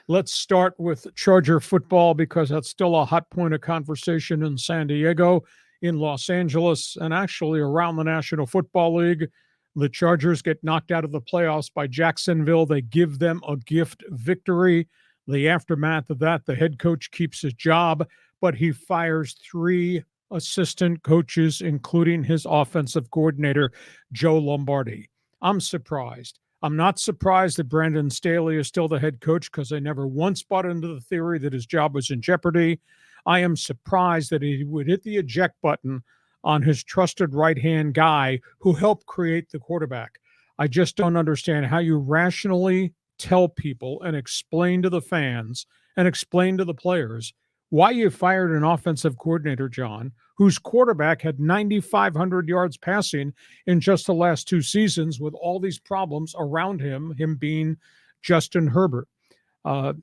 Let's start with Charger football because that's still a hot point of conversation in San Diego, in Los Angeles, and actually around the National Football League. The Chargers get knocked out of the playoffs by Jacksonville. They give them a gift victory. The aftermath of that, the head coach keeps his job, but he fires three assistant coaches, including his offensive coordinator, Joe Lombardi. I'm surprised. I'm not surprised that Brandon Staley is still the head coach because I never once bought into the theory that his job was in jeopardy. I am surprised that he would hit the eject button on his trusted right-hand guy who helped create the quarterback. I just don't understand how you rationally tell people and explain to the fans and explain to the players why you fired an offensive coordinator, John, whose quarterback had 9,500 yards passing in just the last two seasons with all these problems around him being Justin Herbert. Uh,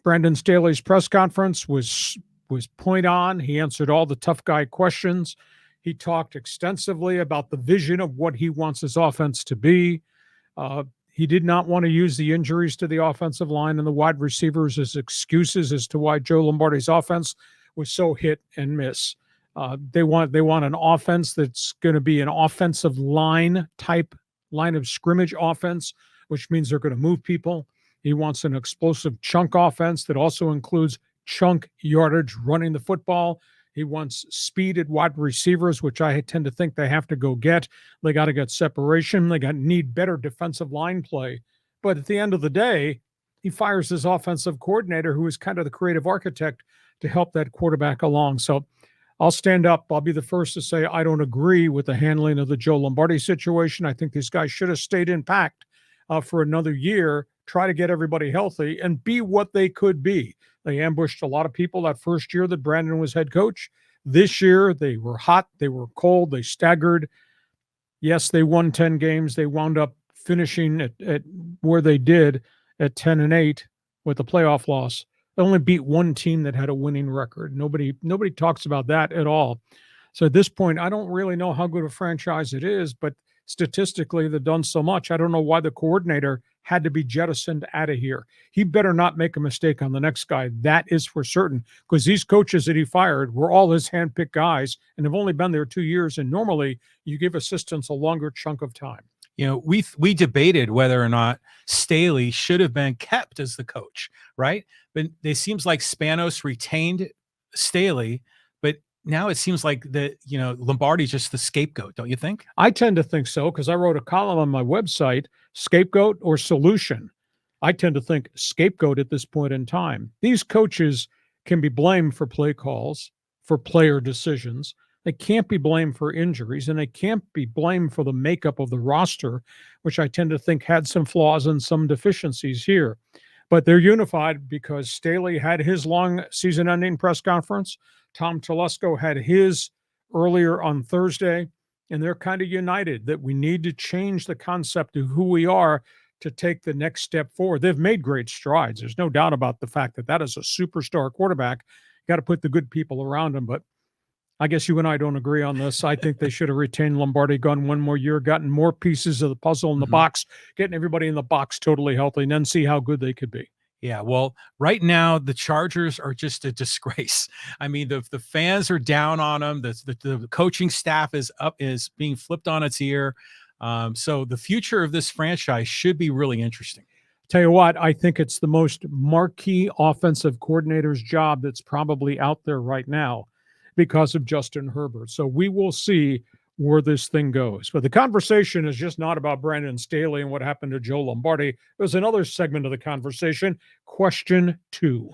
Brandon Staley's press conference was point on. He answered all the tough guy questions. He talked extensively about the vision of what he wants his offense to be. He did not want to use the injuries to the offensive line and the wide receivers as excuses as to why Joe Lombardi's offense was so hit and miss. They want an offense that's going to be an offensive line type line of scrimmage offense, which means they're going to move people. He wants an explosive chunk offense that also includes chunk yardage running the football. He wants speed at wide receivers, which I tend to think they have to go get. They got to get separation. They need better defensive line play. But at the end of the day, he fires his offensive coordinator, who is kind of the creative architect to help that quarterback along. So I'll stand up. I'll be the first to say I don't agree with the handling of the Joe Lombardi situation. I think these guys should have stayed intact for another year, try to get everybody healthy, and be what they could be. They ambushed a lot of people that first year that Brandon was head coach. This year, they were hot, they were cold, they staggered. Yes, they won 10 games. They wound up finishing at where they did at 10-8 with a playoff loss. They only beat one team that had a winning record. Nobody talks about that at all. So at this point, I don't really know how good a franchise it is, but statistically, they've done so much. I don't know why the coordinator had to be jettisoned out of here. He better not make a mistake on the next guy. That is for certain, because these coaches that he fired were all his handpicked guys and have only been there 2 years. And normally you give assistants a longer chunk of time. You know, we debated whether or not Staley should have been kept as the coach, right? But it seems like Spanos retained Staley, but now it seems like Lombardi's just the scapegoat, don't you think? I tend to think so because I wrote a column on my website, Scapegoat or Solution. I tend to think scapegoat at this point in time. These coaches can be blamed for play calls, for player decisions. They can't be blamed for injuries, and they can't be blamed for the makeup of the roster, which I tend to think had some flaws and some deficiencies here. But they're unified because Staley had his long season-ending press conference. Tom Telesco had his earlier on Thursday, and they're kind of united that we need to change the concept of who we are to take the next step forward. They've made great strides. There's no doubt about the fact that that is a superstar quarterback. Got to put the good people around him, but I guess you and I don't agree on this. I think they should have retained Lombardi, gone one more year, gotten more pieces of the puzzle in the box, getting everybody in the box totally healthy, and then see how good they could be. Yeah, well, right now the Chargers are just a disgrace. I mean, the fans are down on them. The coaching staff is being flipped on its ear. So the future of this franchise should be really interesting. Tell you what, I think it's the most marquee offensive coordinator's job that's probably out there right now because of Justin Herbert. So we will see where this thing goes. But the conversation is just not about Brandon Staley and what happened to Joe Lombardi. There's another segment of the conversation, question 2.